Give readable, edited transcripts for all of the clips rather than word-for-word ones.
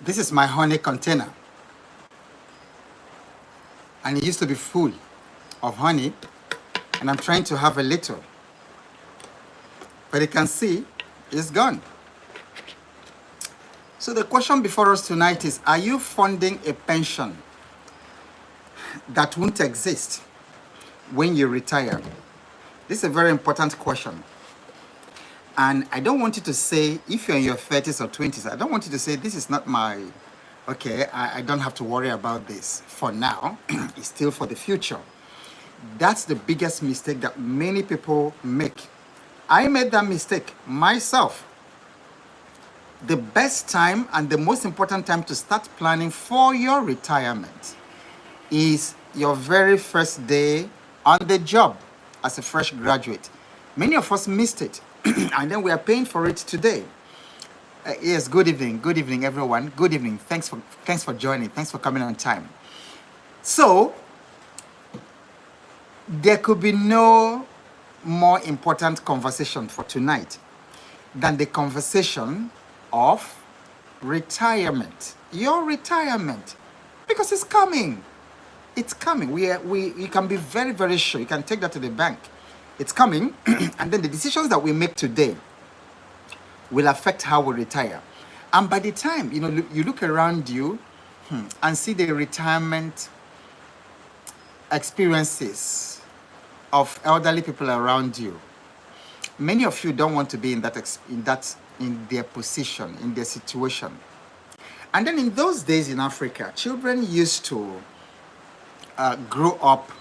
This is my honey container. And it used to be full of honey. And I'm trying to have a little. But you can see it's gone. So the question before us tonight is, are you funding a pension that won't exist when you retire? This is a very important question. And I don't want you to say, if you're in your 30s or 20s, I don't want you to say, this is not my, okay, I don't have to worry about this for now. It's still for the future. That's the biggest mistake that many people make. I made that mistake myself. The best time and the most important time to start planning for your retirement is your very first day on the job as a fresh graduate. Many of us missed it, and then we are paying for it today. Yes, good evening, everyone. Good evening. Thanks for joining. Thanks for coming on time. So there could be no more important conversation for tonight than the conversation of retirement. Your retirement, because it's coming. It's coming. You can be very, very sure. You can take that to the bank. It's coming, and then the decisions that we make today will affect how we retire. And by the time you look around you and see the retirement experiences of elderly people around you, many of you don't want to be in their position, in their situation. And then in those days in Africa, children used to grow up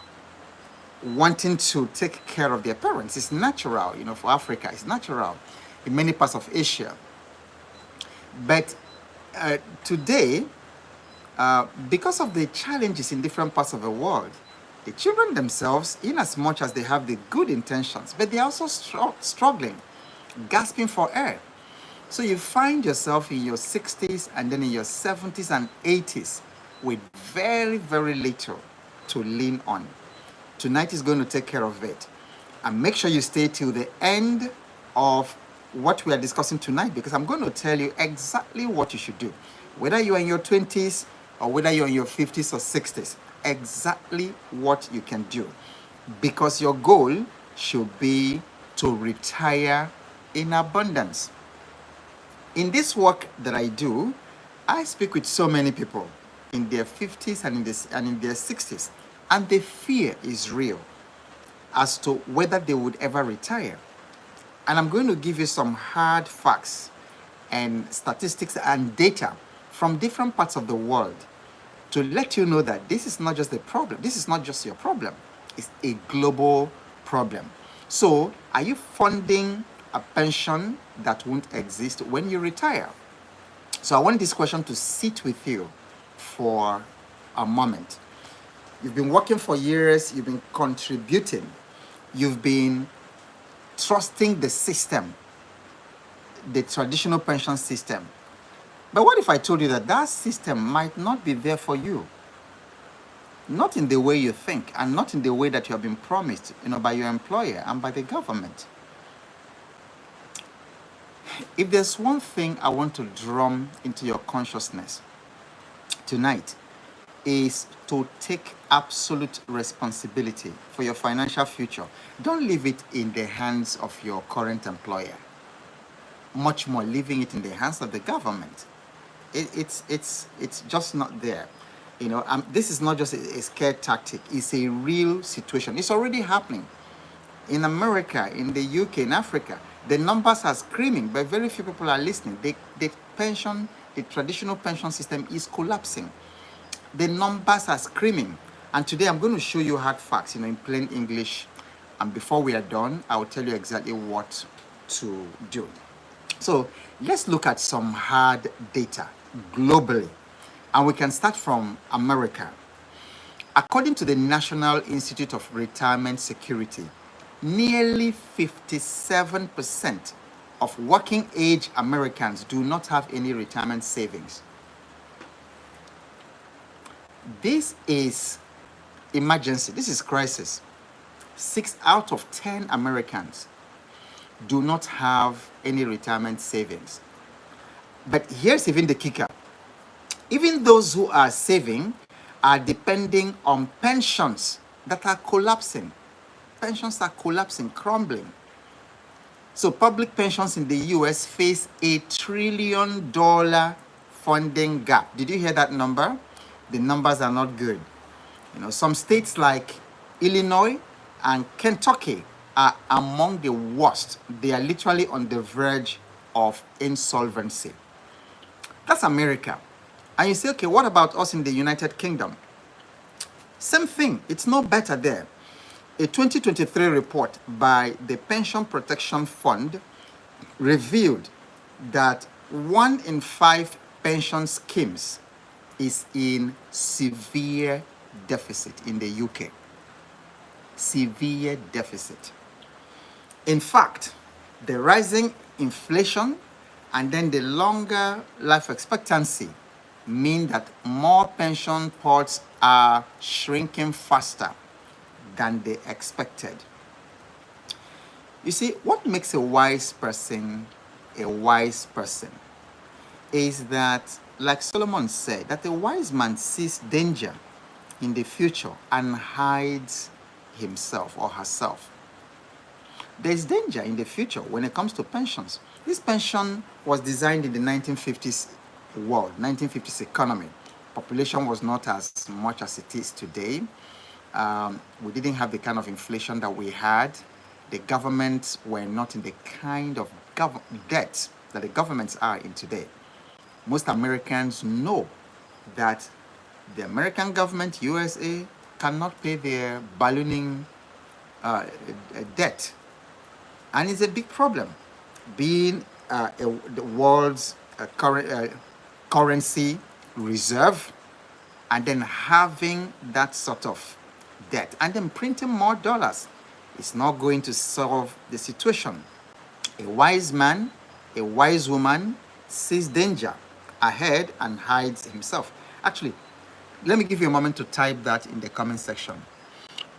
wanting to take care of their parents. It's natural, for Africa. It's natural in many parts of Asia. But today, because of the challenges in different parts of the world, the children themselves, in as much as they have the good intentions, but they're also struggling, gasping for air. So you find yourself in your 60s and then in your 70s and 80s with very, very little to lean on. Tonight is going to take care of it. And make sure you stay till the end of what we are discussing tonight, because I'm going to tell you exactly what you should do. Whether you're in your 20s or whether you're in your 50s or 60s, exactly what you can do. Because your goal should be to retire in abundance. In this work that I do, I speak with so many people in their 50s and in their 60s. And the fear is real as to whether they would ever retire. And I'm going to give you some hard facts and statistics and data from different parts of the world to let you know that this is not just a problem. This is not just your problem. It's a global problem. So, are you funding a pension that won't exist when you retire? So I want this question to sit with you for a moment. You've been working for years, you've been contributing, you've been trusting the system, the traditional pension system. But what if I told you that that system might not be there for you? Not in the way you think, and not in the way that you have been promised, by your employer and by the government. If there's one thing I want to drum into your consciousness tonight, is to take absolute responsibility for your financial future. Don't leave it in the hands of your current employer. Much more, leaving it in the hands of the government. It's just not there. This is not just a scare tactic. It's a real situation. It's already happening in America, in the UK, in Africa. The numbers are screaming, but very few people are listening. The traditional pension system is collapsing. The numbers are screaming. And today I'm going to show you hard facts, in plain English. And before we are done, I will tell you exactly what to do. So let's look at some hard data globally. And we can start from America. According to the National Institute of Retirement Security, nearly 57% of working age Americans do not have any retirement savings. This is emergency. This is crisis. 6 out of 10 Americans do not have any retirement savings. But here's even the kicker. Even those who are saving are depending on pensions that are collapsing. Pensions are collapsing, crumbling. So public pensions in the US face $1 trillion funding gap. Did you hear that number? The numbers are not good. Some states like Illinois and Kentucky are among the worst. They are literally on the verge of insolvency. That's America. And you say, okay, what about us in the United Kingdom? Same thing. It's no better there. A 2023 report by the Pension Protection Fund revealed that 1 in 5 pension schemes is in severe deficit in the UK. Severe deficit. In fact, the rising inflation and then the longer life expectancy mean that more pension pots are shrinking faster than they expected. You see, what makes a wise person is that, like Solomon said, that a wise man sees danger in the future and hides himself or herself. There's danger in the future when it comes to pensions. This pension was designed in the 1950s world, 1950s economy. Population was not as much as it is today. We didn't have the kind of inflation that we had. The governments were not in the kind of debt that the governments are in today. Most Americans know that the American government, USA, cannot pay their ballooning debt. And it's a big problem. Being the world's currency reserve, and then having that sort of debt, and then printing more dollars, is not going to solve the situation. A wise man, a wise woman sees danger ahead and hides himself. Actually, let me give you a moment to type that in the comment section.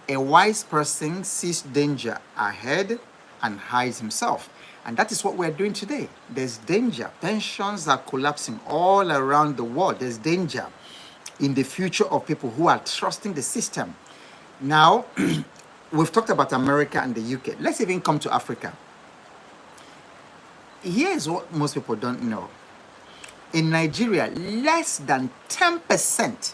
A wise person sees danger ahead and hides himself. And that is what we're doing today. There's danger. Pensions are collapsing all around the world. There's danger in the future of people who are trusting the system. Now, we've talked about America and the UK. Let's even come to Africa. Here's what most people don't know. In Nigeria, less than 10%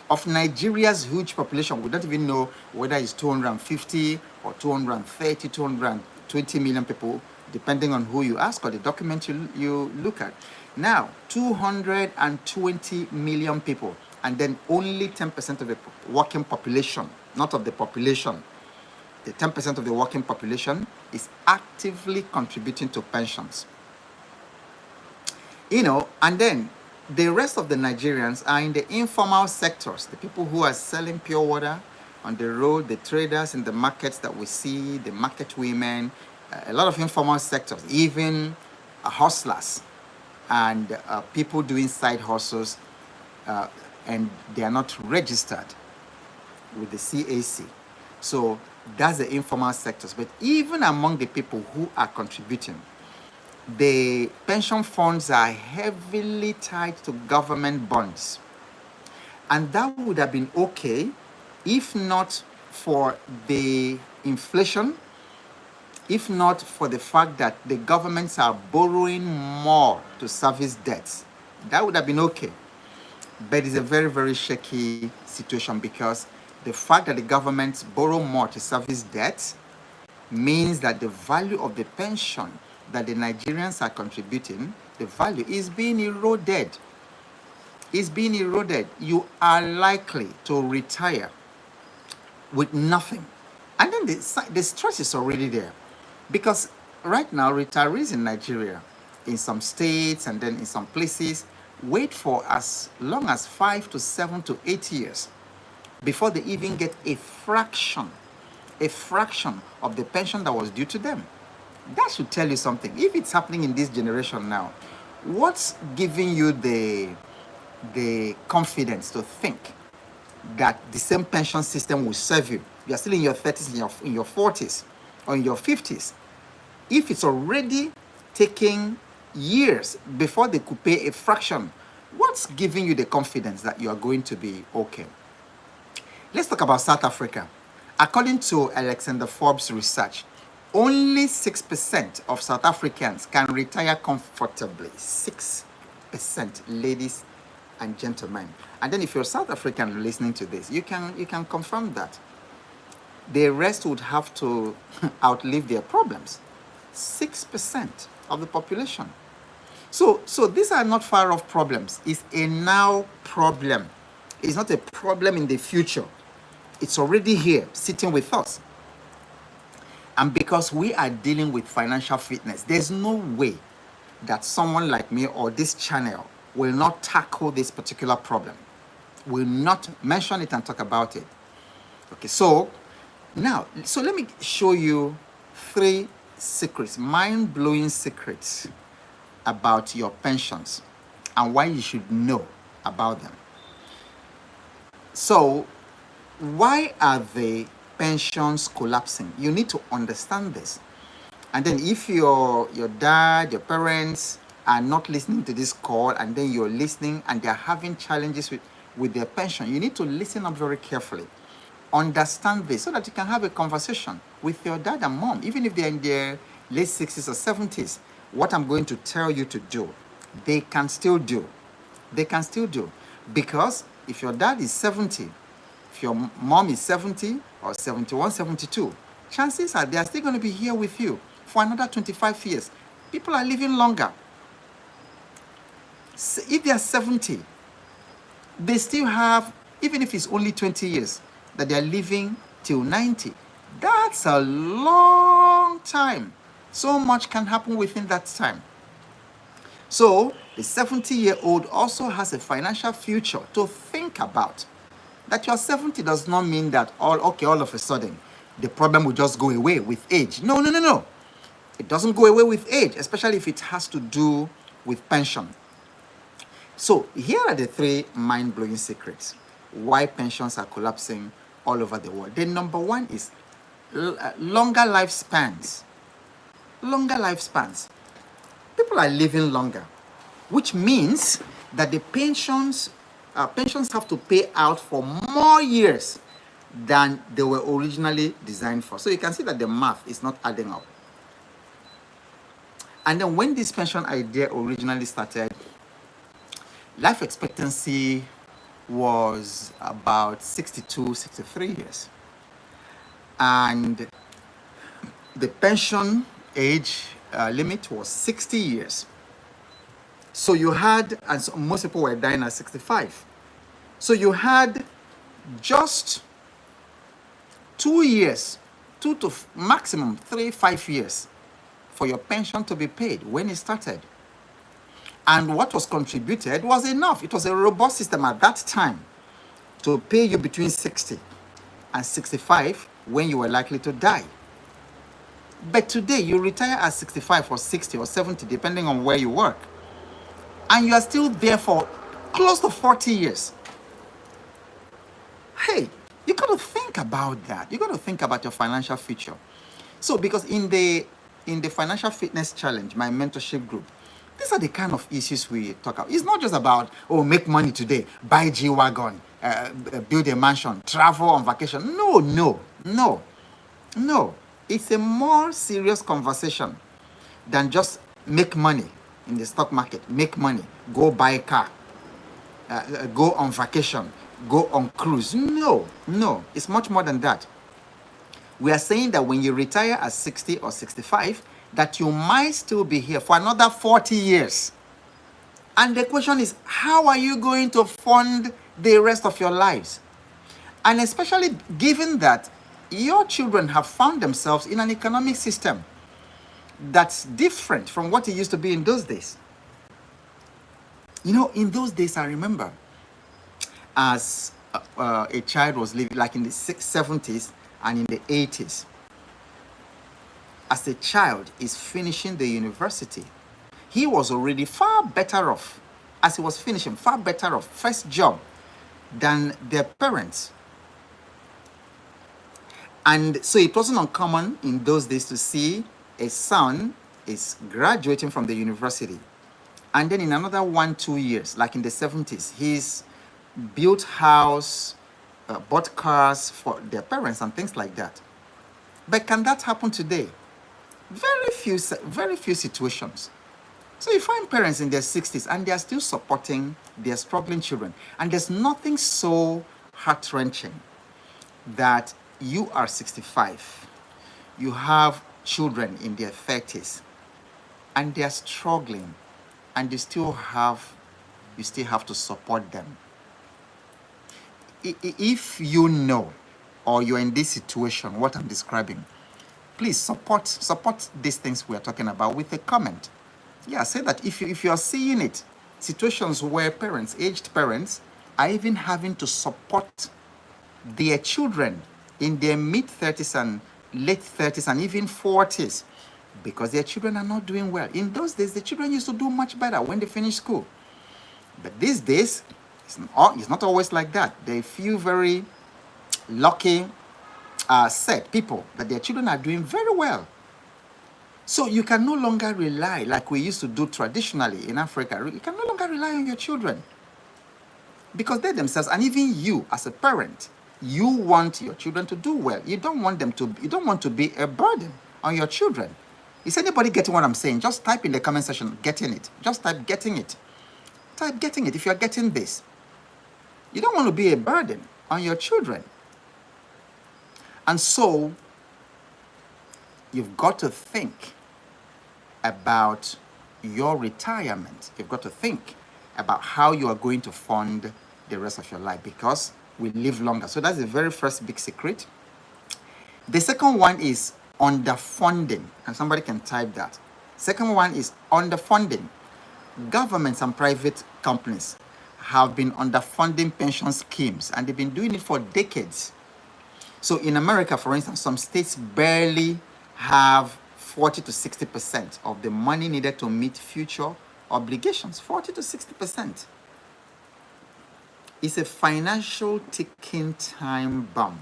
of Nigeria's huge population, we don't even know whether it's 250 or 230, 220 million people, depending on who you ask or the document you look at. Now, 220 million people, and then only 10% of the working population, not of the population, the 10% of the working population is actively contributing to pensions. And then the rest of the Nigerians are in the informal sectors, the people who are selling pure water on the road, the traders in the markets that we see, the market women, a lot of informal sectors, even hustlers and people doing side hustles, and they are not registered with the CAC. So that's the informal sectors. But even among the people who are contributing, the pension funds are heavily tied to government bonds. And that would have been okay if not for the inflation, if not for the fact that the governments are borrowing more to service debts. That would have been okay. But it's a very, very shaky situation, because the fact that the governments borrow more to service debts means that the value of the pension that the Nigerians are contributing, the value is being eroded. It's being eroded. You are likely to retire with nothing. And then the stress is already there. Because right now, retirees in Nigeria, in some states and then in some places, wait for as long as 5 to 7 to 8 years before they even get a fraction of the pension that was due to them. That should tell you something. If it's happening in this generation now, what's giving you the confidence to think that the same pension system will serve you? You are still in your 30s, in your 40s, or in your 50s. If it's already taking years before they could pay a fraction What's giving you the confidence that you are going to be okay? Let's talk about South Africa. According to Alexander Forbes research, only 6% of South Africans can retire comfortably. 6%, ladies and gentlemen. And then if you're South African listening to this, you can confirm that. The rest would have to outlive their problems. 6% of the population. So these are not far off problems. It's a now problem. It's not a problem in the future. It's already here, sitting with us. And because we are dealing with financial fitness, there's no way that someone like me or this channel will not tackle this particular problem, will not mention it and talk about it. Okay, so let me show you 3 secrets, mind-blowing secrets about your pensions and why you should know about them. So, why are the pensions collapsing? You need to understand this. And then if your dad, your parents are not listening to this call, and then you're listening and they're having challenges with their pension, you need to listen up very carefully. Understand this so that you can have a conversation with your dad and mom, even if they're in their late 60s or 70s. What I'm going to tell you to do, they can still do. They can still do. Because if your dad is 70, if your mom is 70 or 71, 72, chances are they are still going to be here with you for another 25 years. People are living longer. So if they are 70, they still have, even if it's only 20 years, that they are living till 90. That's a long time. So much can happen within that time. So the 70-year-old also has a financial future to think about. That you're 70 does not mean that all of a sudden the problem will just go away with age. No. It doesn't go away with age, especially if it has to do with pension. So here are the 3 mind-blowing secrets why pensions are collapsing all over the world. The number 1 is longer lifespans. Longer lifespans. People are living longer, which means that the pensions have to pay out for more years than they were originally designed for. So you can see that the math is not adding up. And then when this pension idea originally started, life expectancy was about 62, 63 years. And the pension age limit was 60 years. So you had, and so most people were dying at 65. So you had just 2 years, 2 to maximum 5 years for your pension to be paid when it started. And what was contributed was enough. It was a robust system at that time to pay you between 60 and 65 when you were likely to die. But today, you retire at 65 or 60 or 70, depending on where you work. And you are still there for close to 40 years. Hey, you got to think about that. You got to think about your financial future. So, because in the Financial Fitness Challenge, my mentorship group, these are the kind of issues we talk about. It's not just about, make money today, buy G-Wagon, build a mansion, travel on vacation. No. It's a more serious conversation than just make money in the stock market, make money, go buy a car, go on vacation, go on cruise. No, it's much more than that. We are saying that when you retire at 60 or 65, that you might still be here for another 40 years. And the question is, how are you going to fund the rest of your lives? And especially given that your children have found themselves in an economic system that's different from what it used to be in those days. In those days, I remember as a child was living, like in the 70s and in the 80s, as a child is finishing the university, he was already far better off, as he was finishing, far better off, first job, than their parents. And so it wasn't uncommon in those days to see a son is graduating from the university And then in another 1-2 years, like in the 70s, he's built house, bought cars for their parents and things like that. But can that happen today? Very few situations. So you find parents in their 60s and they are still supporting their struggling children. And there's nothing so heart-wrenching that you are 65, you have children in their 30s, and they are struggling, and you still have to support them. If you know, or you're in this situation, what I'm describing, please support these things we are talking about with a comment. Yeah, say that if you are seeing it, situations where parents, aged parents, are even having to support their children in their mid-30s and late 30s and even 40s because their children are not doing well. In those days, the children used to do much better when they finish school. But these days, it's not always like that. They feel very lucky, set people that their children are doing very well. So you can no longer rely, like we used to do traditionally in Africa, you can no longer rely on your children. Because they themselves, and even you as a parent, you want your children to do well. You don't want to be a burden on your children. Is anybody getting what I'm saying? Just type in the comment section, getting it. Just type getting it. Type getting it if you're getting this. You don't want to be a burden on your children. And so, you've got to think about your retirement. You've got to think about how you are going to fund the rest of your life because we live longer. So that's the very first big secret. The second one is underfunding, and somebody can type that. Second one is underfunding. Governments and private companies have been underfunding pension schemes, and they've been doing it for decades. So in America, for instance, some states barely have 40 to 60% of the money needed to meet future obligations. 40 to 60%. It's a financial ticking time bomb.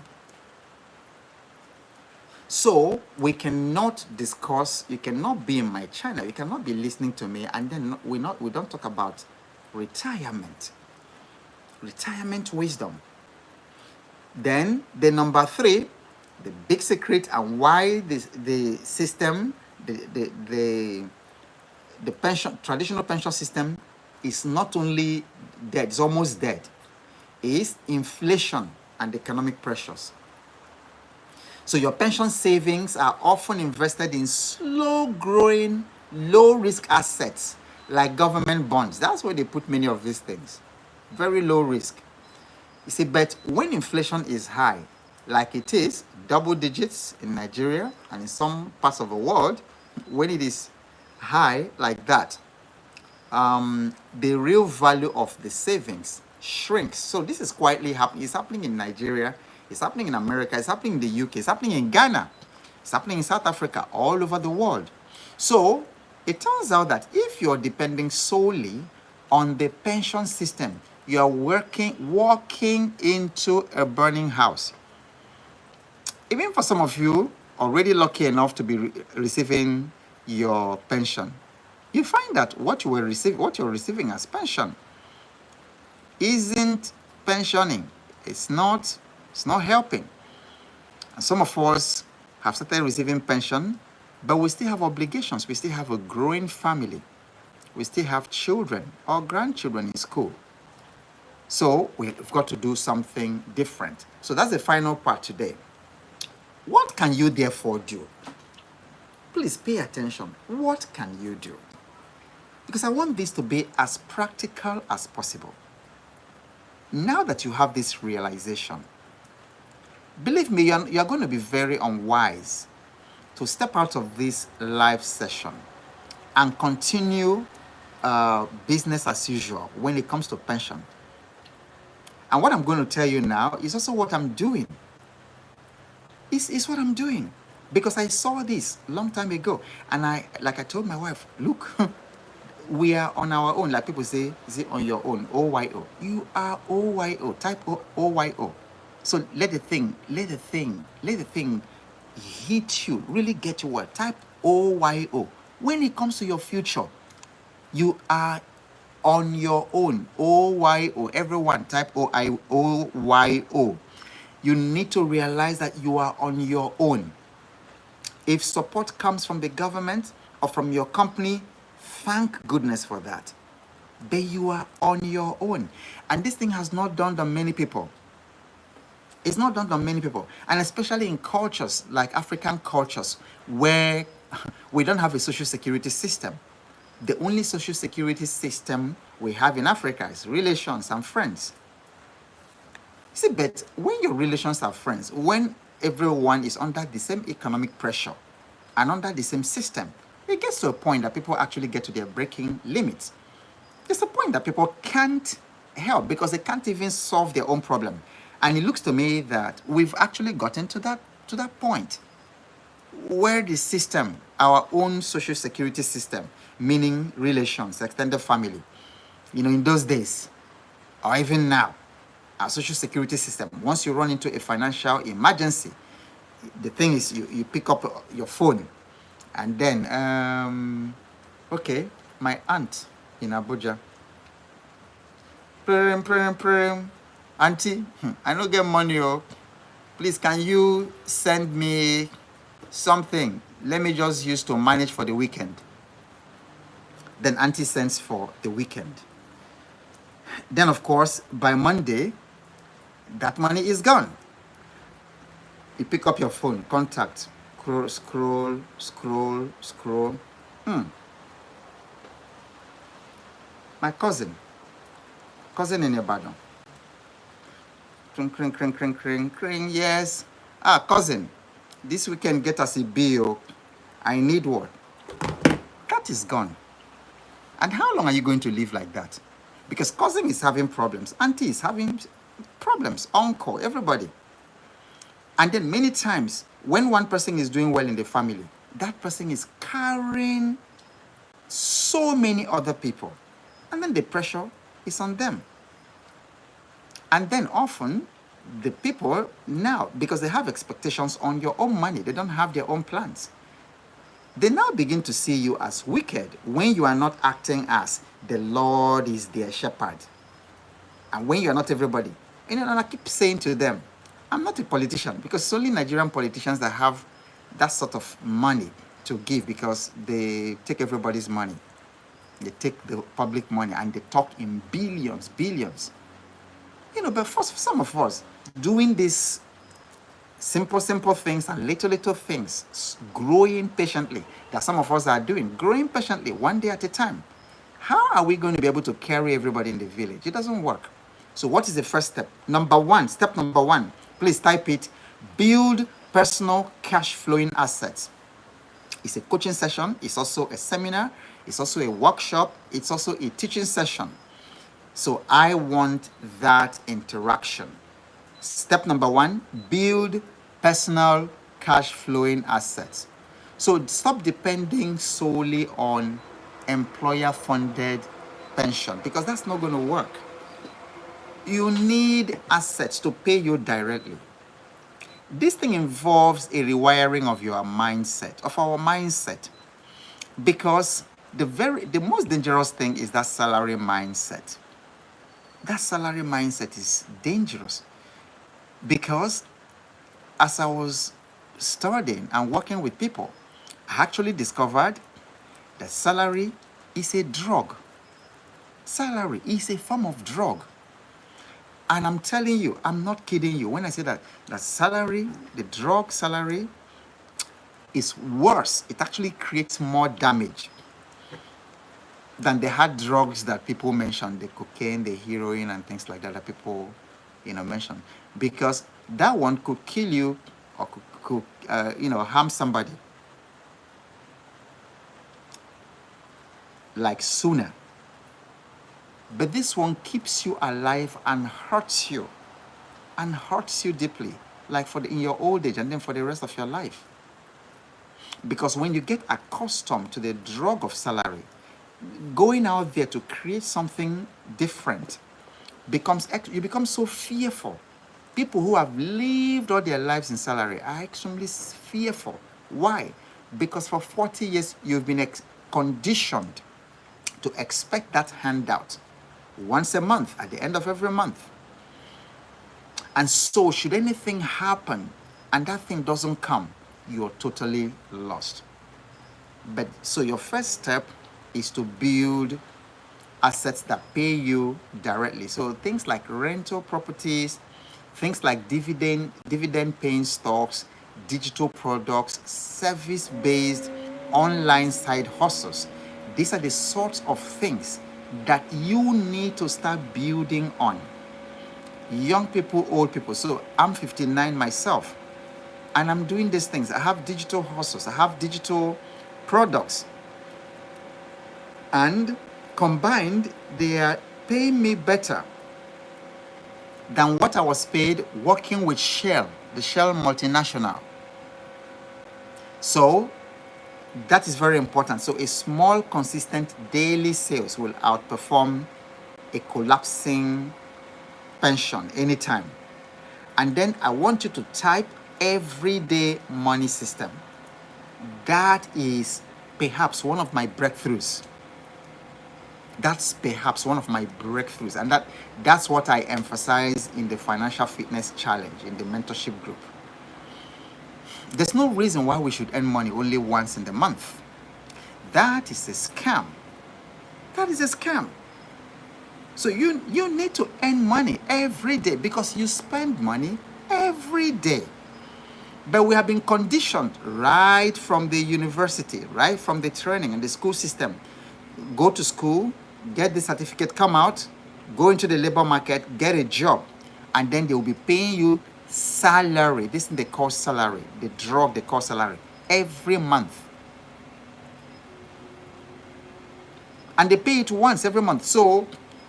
So we cannot discuss, you cannot be in my channel, you cannot be listening to me, and then we don't talk about retirement wisdom. Then the number 3, the big secret, and why the system, the traditional pension system is not only dead, it's almost dead, is inflation and economic pressures. So your pension savings are often invested in slow-growing, low-risk assets like government bonds. That's where they put many of these things. Very low risk. You see, but when inflation is high, like it is, double digits in Nigeria and in some parts of the world, when it is high like that, the real value of the savings shrinks. So this is quietly happening. It's happening in Nigeria. It's happening in America. It's happening in the UK. It's happening in Ghana. It's happening in South Africa, all over the world. So it turns out that if you're depending solely on the pension system, you are walking into a burning house. Even for some of you already lucky enough to be receiving your pension, you find that what you're receiving as pension isn't pensioning. It's not helping. And some of us have started receiving pension, but we still have obligations. We still have a growing family. We still have children or grandchildren in school. So we've got to do something different. So that's the final part today. What can you therefore do? Please pay attention. What can you do? Because I want this to be as practical as possible. Now that you have this realization, believe me, you're going to be very unwise to step out of this live session and continue business as usual when it comes to pension. And what I'm going to tell you now is also what I'm doing. It's what I'm doing. Because I saw this a long time ago. And I told my wife, look, we are on our own. Like people say, is it on your own? OYO. You are OYO. Type OYO. So let the thing hit you, really get you well. Type OYO. When it comes to your future, you are on your own. OYO. Everyone type OYO. You need to realize that you are on your own. If support comes from the government or from your company, thank goodness for that. But you are on your own. And this thing has not dawned on many people. It's not done on many people, and especially in cultures like African cultures where we don't have a social security system. The only social security system we have in Africa is relations and friends. See, but when your relations are friends, when everyone is under the same economic pressure and under the same system, it gets to a point that people actually get to their breaking limits. There's a point that people can't help because they can't even solve their own problem. And it looks to me that we've actually gotten to that point where the system, our own social security system, meaning relations, extended family, in those days, or even now, our social security system, once you run into a financial emergency, the thing is you pick up your phone and then, okay, my aunt in Abuja, prim, auntie, I don't get money, please can you send me something, let me just use to manage for the weekend. Then auntie sends for the weekend. Then of course by Monday that money is gone. You pick up your phone, contact, scroll. My cousin in Ibadan. Cring, yes. Cousin, this weekend get us a bill. I need what? That is gone. And how long are you going to live like that? Because cousin is having problems, auntie is having problems, uncle, everybody. And then many times, when one person is doing well in the family, that person is carrying so many other people. And then the pressure is on them. And then often, the people now, because they have expectations on your own money, they don't have their own plans. They now begin to see you as wicked when you are not acting as the Lord is their shepherd. And when you are not everybody. And I keep saying to them, I'm not a politician, because it's only Nigerian politicians that have that sort of money to give, because they take everybody's money. They take the public money and they talk in billions. But for some of us, doing these simple things and little things, growing patiently, that some of us are doing, growing patiently, one day at a time. How are we going to be able to carry everybody in the village? It doesn't work. So what is the first step? Step number one, please type it, build personal cash flowing assets. It's a coaching session, it's also a seminar, it's also a workshop, it's also a teaching session. So I want that interaction. Step number one, build personal cash flowing assets. So stop depending solely on employer funded pension, because that's not going to work. You need assets to pay you directly. This thing involves a rewiring of your mindset, of our mindset, because the most dangerous thing is that salary mindset. That salary mindset is dangerous, because as I was studying and working with people, I actually discovered that salary is a drug. Salary is a form of drug. And I'm telling you, I'm not kidding you when I say that salary, the drug salary, is worse. It actually creates more damage than the hard drugs that people mention, the cocaine, the heroin, and things like that people, mention. Because that one could kill you or could harm somebody like sooner. But this one keeps you alive and hurts you deeply, like in your old age and then for the rest of your life. Because when you get accustomed to the drug of salary, going out there to create something different you become so fearful. People who have lived all their lives in salary are extremely fearful. Why? Because for 40 years you've been conditioned to expect that handout once a month, at the end of every month. And so, should anything happen and that thing doesn't come, you're totally lost. But so, your first step is to build assets that pay you directly. So, things like rental properties, things like dividend paying stocks, digital products, service based online side hustles. These are the sorts of things that you need to start building on. Young people, old people. So I'm 59 myself, and I'm doing these things. I have digital hustles, I have digital products, and combined, they are paying me better than what I was paid working with Shell, the Shell multinational. So that is very important. So a small, consistent daily sales will outperform a collapsing pension anytime. And then I want you to type everyday money system. That is perhaps one of my breakthroughs. That's perhaps one of my breakthroughs. And that's what I emphasize in the Financial Fitness Challenge, in the mentorship group. There's no reason why we should earn money only once in the month. That is a scam. That is a scam. So you need to earn money every day because you spend money every day. But we have been conditioned right from the university, right from the training and the school system. Go to school, get the certificate, come out, go into the labor market, get a job, and then they will be paying you salary. This thing they call salary, the drug they call salary, every month. And they pay it once every month. So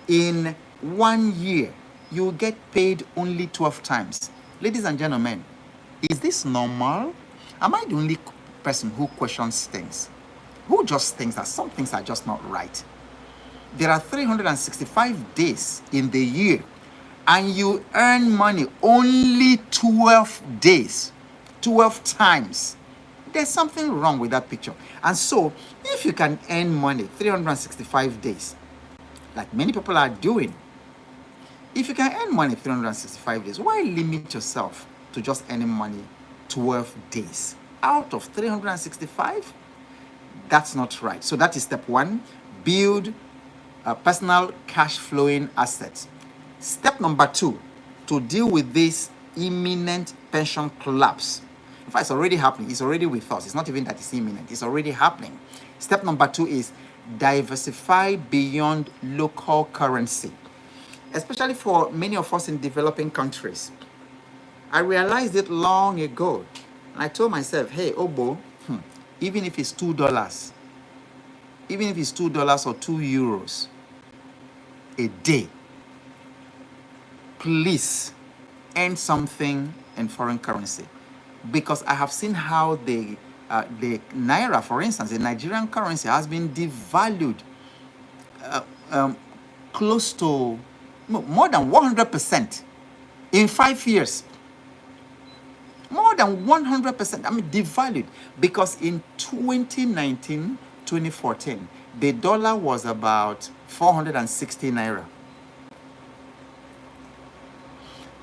in 1 year, you get paid only 12 times. Ladies and gentlemen, is this normal? Am I the only person who questions things? Who just thinks that some things are just not right? There are 365 days in the year, and you earn money only 12 days, 12 times. There's something wrong with that picture. And so, if you can earn money 365 days, like many people are doing, if you can earn money 365 days, why limit yourself to just earning money 12 days out of 365? That's not right. So that is step one. Build personal cash flowing assets. Step number two, to deal with this imminent pension collapse. In fact, it's already happening. It's already with us. It's not even that it's imminent. It's already happening. Step number two is diversify beyond local currency. Especially for many of us in developing countries. I realized it long ago. And I told myself, hey, Obo, even if it's $2, even if it's $2 or €2 a day, please earn something in foreign currency. Because I have seen how the Naira, for instance, the Nigerian currency has been devalued close to more than 100% in 5 years. More than 100%. I mean, devalued. Because in 2019, 2014, the dollar was about 460 Naira.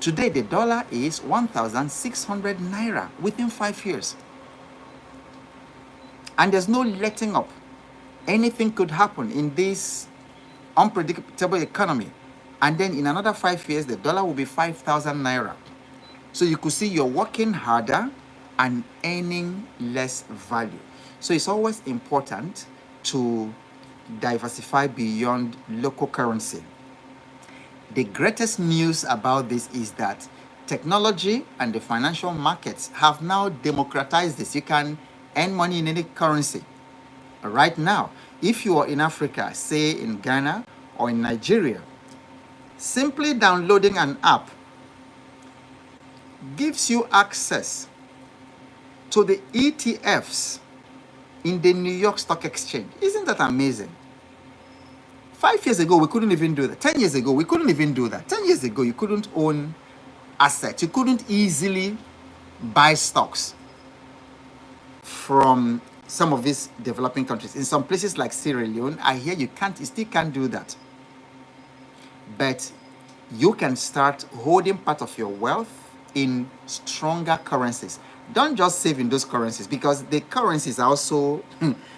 Today, the dollar is 1,600 Naira within 5 years. And there's no letting up. Anything could happen in this unpredictable economy. And then in another 5 years, the dollar will be 5,000 Naira. So you could see you're working harder and earning less value. So it's always important to diversify beyond local currency. The greatest news about this is that technology and the financial markets have now democratized this. You can earn money in any currency. Right now, if you are in Africa, say in Ghana or in Nigeria, simply downloading an app gives you access to the ETFs in the New York Stock Exchange. Isn't that amazing? 5 years ago, we couldn't even do that. 10 years ago, we couldn't even do that. 10 years ago, you couldn't own assets. You couldn't easily buy stocks from some of these developing countries. In some places like Sierra Leone, I hear you still can't do that. But you can start holding part of your wealth in stronger currencies. Don't just save in those currencies, because the currencies are also,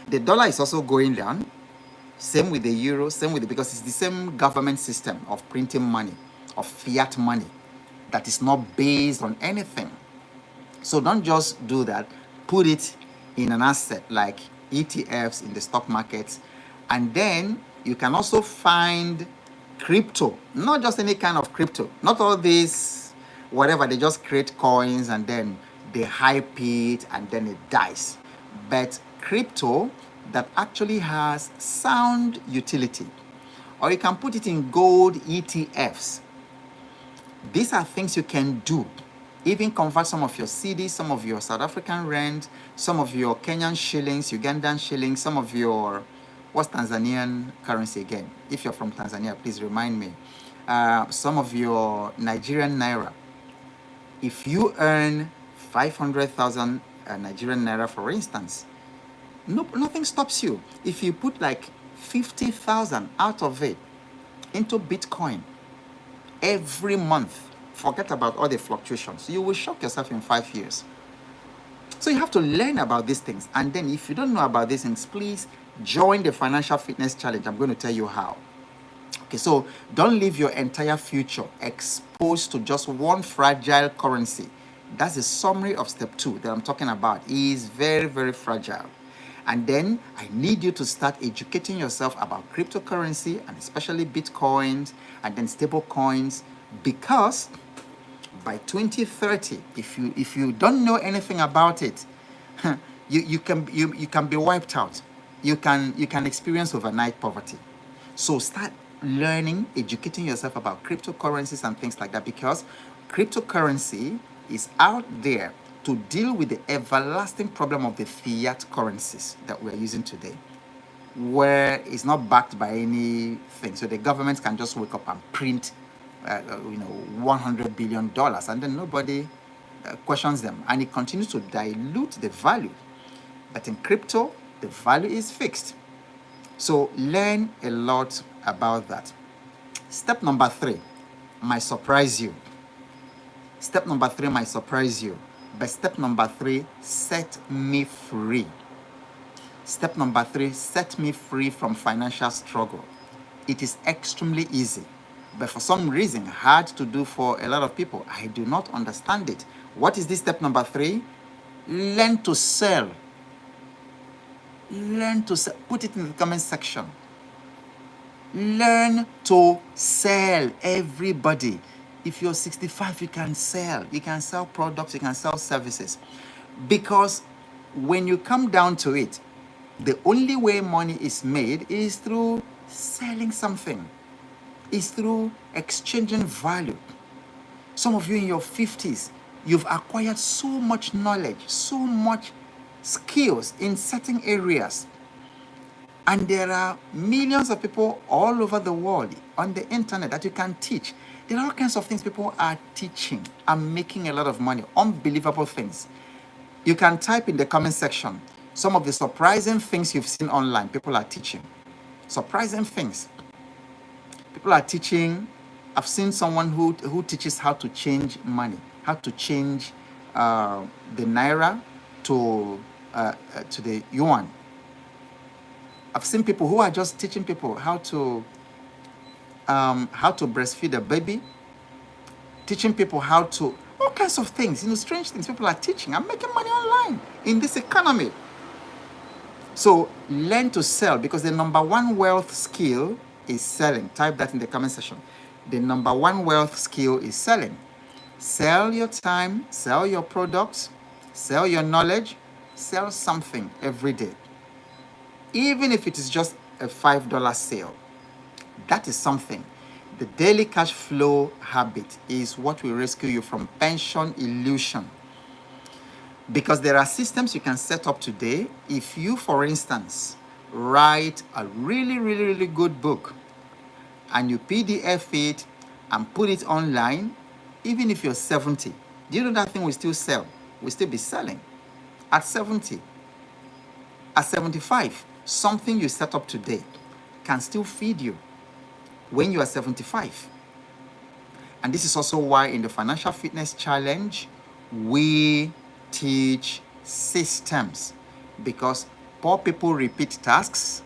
the dollar is also going down. Same with the euro, same with because it's the same government system of printing money, of fiat money, that is not based on anything. So don't just do that. Put it in an asset like ETFs in the stock markets. And then you can also find crypto, not just any kind of crypto, not all these, whatever, they just create coins and then they hype it and then it dies. But crypto that actually has sound utility. Or you can put it in gold ETFs. These are things you can do. Even convert some of your cedis, some of your South African rand, some of your Kenyan shillings, Ugandan shillings, some of your, what's Tanzanian currency again? If you're from Tanzania, please remind me. Some of your Nigerian naira. If you earn 500,000 Nigerian naira, for instance, nothing stops you. If you put like 50,000 out of it into Bitcoin every month, forget about all the fluctuations, you will shock yourself in 5 years. So you have to learn about these things. And then if you don't know about these things, please join the Financial Fitness Challenge. I'm going to tell you how. Okay, so don't leave your entire future exposed to just one fragile currency. That's the summary of step 2 that I'm talking about. It is very, very fragile. And then I need you to start educating yourself about cryptocurrency, and especially Bitcoins and then stable coins, because by 2030, if you don't know anything about it, you can be wiped out. You can experience overnight poverty. So start learning, educating yourself about cryptocurrencies and things like that, because cryptocurrency is out there to deal with the everlasting problem of the fiat currencies that we're using today, where it's not backed by anything. So the government can just wake up and print, $100 billion, and then nobody questions them, and it continues to dilute the value. But in crypto, the value is fixed. So learn a lot about that. Step number 3 might surprise you. Step number 3 might surprise you. But step number 3, set me free. Step number 3, set me free from financial struggle. It is extremely easy, but for some reason hard to do for a lot of people. I do not understand it. What is this step number 3? Learn to sell. Learn to sell. Put it in the comment section. Learn to sell, everybody. If you're 65, you can sell. You can sell products, you can sell services. Because when you come down to it, the only way money is made is through selling something. It's through exchanging value. Some of you in your 50s, you've acquired so much knowledge, so much skills in certain areas. And there are millions of people all over the world on the internet that you can teach. There are all kinds of things people are teaching and making a lot of money. Unbelievable things. You can type in the comment section some of the surprising things you've seen online. People are teaching. Surprising things. People are teaching. I've seen someone who teaches how to change money, how to change the naira to the yuan. I've seen people who are just teaching people how to breastfeed a baby, teaching people how to, all kinds of things, strange things people are teaching and making money online in this economy. So learn to sell, because the number 1 wealth skill is selling. Type that in the comment section. The number 1 wealth skill is selling. Sell your time, sell your products, sell your knowledge, sell something every day. Even if it is just a $5 sale, that is something. The daily cash flow habit is what will rescue you from pension illusion. Because there are systems you can set up today. If you, for instance, write a really, really, really good book and you PDF it and put it online, even if you're 70, do you know that thing will still sell? Will still be selling at 70. At 75, something you set up today can still feed you when you are 75. And this is also why in the Financial Fitness Challenge, we teach systems, because poor people repeat tasks,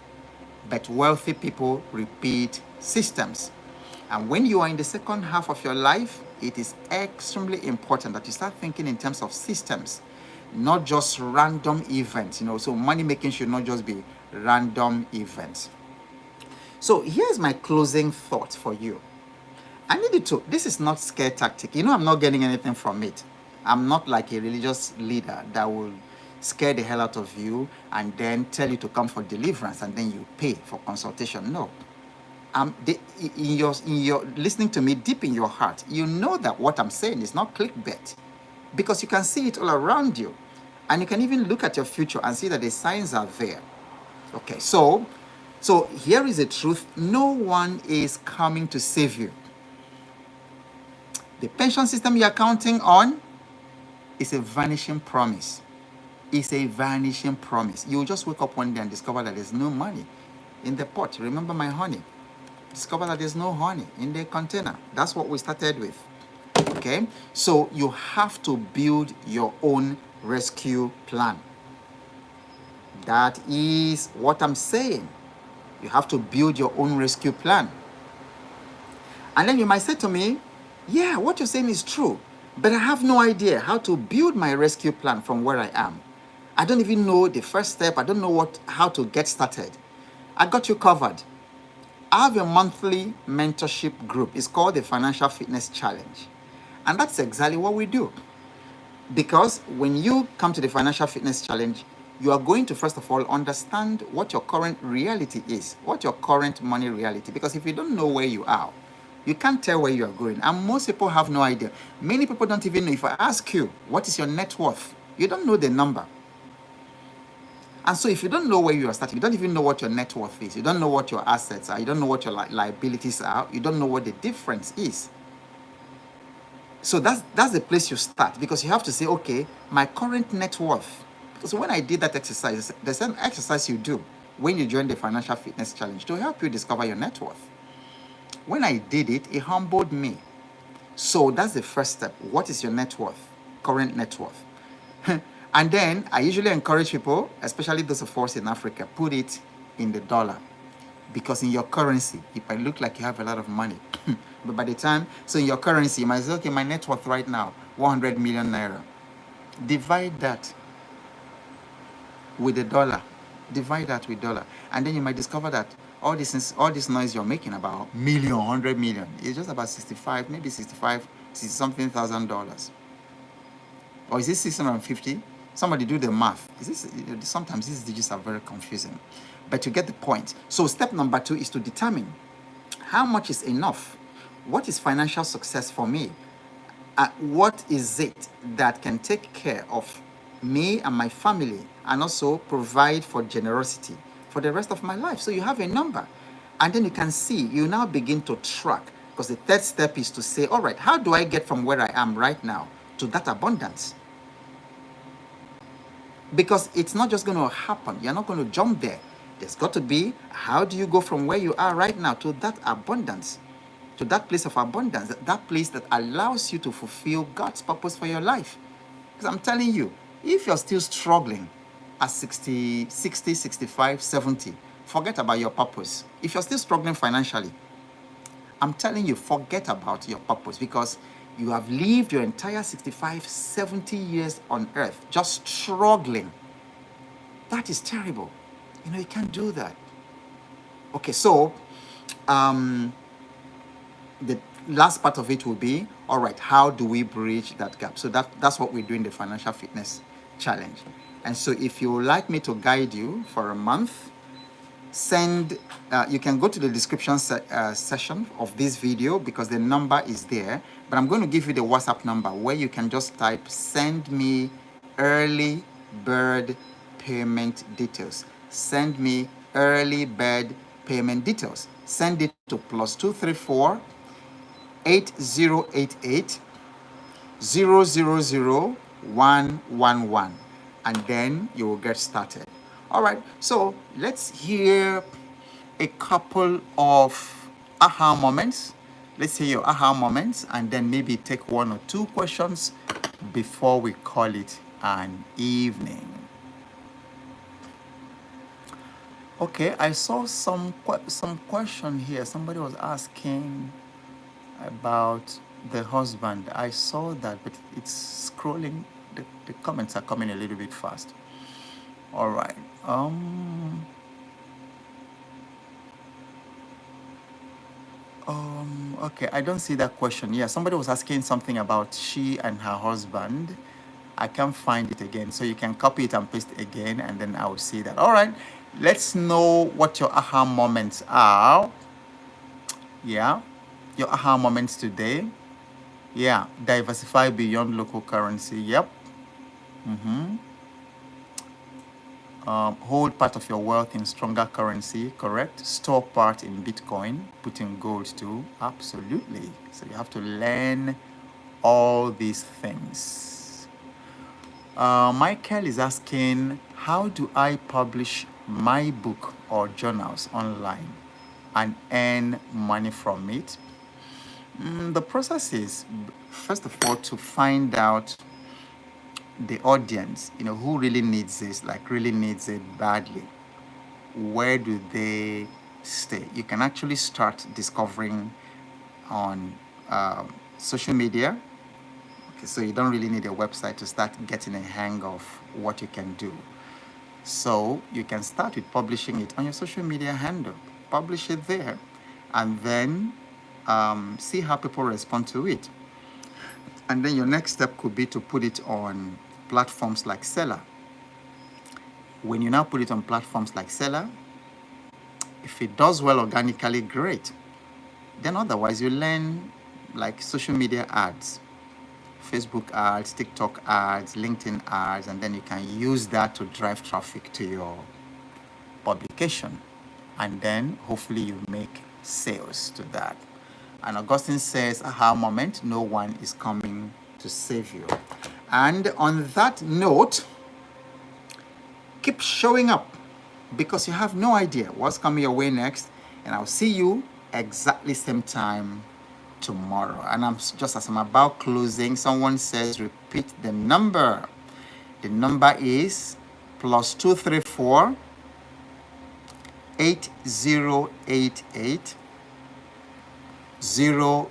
but wealthy people repeat systems. And when you are in the second half of your life, it is extremely important that you start thinking in terms of systems, not just random events. So money making should not just be random events. So here's my closing thought for you. I needed to, this is not scare tactic. I'm not getting anything from it. I'm not like a religious leader that will scare the hell out of you and then tell you to come for deliverance and then you pay for consultation. No. In your listening to me deep in your heart, you know that what I'm saying is not clickbait, because you can see it all around you, and you can even look at your future and see that the signs are there. Okay, so here is the truth: no one is coming to save you. The pension system you are counting on is a vanishing promise. It's a vanishing promise. You'll just wake up one day and discover that there's no money in the pot. Remember my honey. Discover that there's no honey in the container. That's what we started with. Okay? So you have to build your own rescue plan. That is what I'm saying. You have to build your own rescue plan. And then you might say to me, yeah, what you're saying is true, but I have no idea how to build my rescue plan from where I am. I don't even know the first step. I don't know how to get started. I got you covered. I have a monthly mentorship group. It's called the Financial Fitness Challenge. And that's exactly what we do. Because when you come to the Financial Fitness Challenge, you are going to, first of all, understand what your current reality is, what your current money reality. Because if you don't know where you are, you can't tell where you are going. And most people have no idea. Many people don't even know. If I ask you, what is your net worth? You don't know the number. And so if you don't know where you are starting, you don't even know what your net worth is. You don't know what your assets are. You don't know what your liabilities are. You don't know what the difference is. So that's the place you start, because you have to say, okay, my current net worth. Because when I did that exercise, there's an exercise you do when you join the Financial Fitness Challenge to help you discover your net worth. When I did it, it humbled me. So that's the first step. What is your net worth? Current net worth. And then I usually encourage people, especially those of us in Africa, put it in the dollar. Because in your currency, it might look like you have a lot of money. But by the time, so in your currency, you might say, okay, my net worth right now, 100 million naira. Divide that with the dollar. Divide that with dollar. And then you might discover that all this noise you're making about million, 100 million, is just about 65, maybe 65, 60 something thousand dollars. Or is it 650? Somebody do the math. Sometimes these digits are very confusing. But you get the point. So step number 2 is to determine how much is enough. What is financial success for me? What is it that can take care of me and my family, and also provide for generosity for the rest of my life? So you have a number. And then you can see, you now begin to track. Because the third step is to say, all right, how do I get from where I am right now to that abundance? Because it's not just going to happen. You're not going to jump there. There's got to be, how do you go from where you are right now to that abundance, to that place of abundance, that place that allows you to fulfill God's purpose for your life? Because I'm telling you, if you're still struggling at 60, 65, 70, forget about your purpose. If you're still struggling financially, I'm telling you, forget about your purpose, because you have lived your entire 65, 70 years on earth just struggling. That is terrible. You can't do that. Okay, so the last part of it will be, all right, how do we bridge that gap? So that's what we do in the Financial Fitness Challenge. And so if you would like me to guide you for a month, you can go to the description section of this video, because the number is there. But I'm going to give you the WhatsApp number where you can just type, send me early bird payment details. Send me early bird payment details. Send it to +234 8088 000 111, and then you will get started. All right, so let's hear a couple of aha moments. Let's hear your aha moments and then maybe take one or two questions before we call it an evening. Okay, I saw some question here. Somebody was asking about the husband. I saw that, but it's scrolling. The comments are coming a little bit fast. All right. Okay, I don't see that question. Yeah, somebody was asking something about she and her husband. I can't find it again. So you can copy it and paste it again, and then I will see that. All right, let's know what your aha moments are. Yeah, your aha moments today. Yeah, diversify beyond local currency. Yep. Hold part of your wealth in stronger currency, correct? Store part in Bitcoin, put in gold too. Absolutely. So you have to learn all these things. Michael is asking, how do I publish my book or journals online and earn money from it? The process is, first of all, to find out the audience, who really needs this, like really needs it badly. Where do they stay? You can actually start discovering on social media. Okay, so you don't really need a website to start getting a hang of what you can do. So you can start with publishing it on your social media handle, publish it there, and then see how people respond to it. And then your next step could be to put it on platforms like Seller. When you now put it on platforms like Seller, if it does well organically, great. Then otherwise, you learn like social media ads, Facebook ads, TikTok ads, LinkedIn ads, and then you can use that to drive traffic to your publication. And then hopefully you make sales to that. And Augustine says, aha moment, no one is coming to save you. And on that note, keep showing up because you have no idea what's coming your way next. And I'll see you exactly same time tomorrow. And just as I'm about closing, someone says, repeat the number. The number is +234 8088 000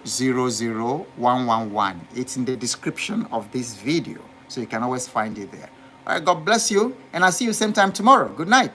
111. It's in the description of this video, so you can always find it there. All right, God bless you, and I'll see you same time tomorrow. Good night.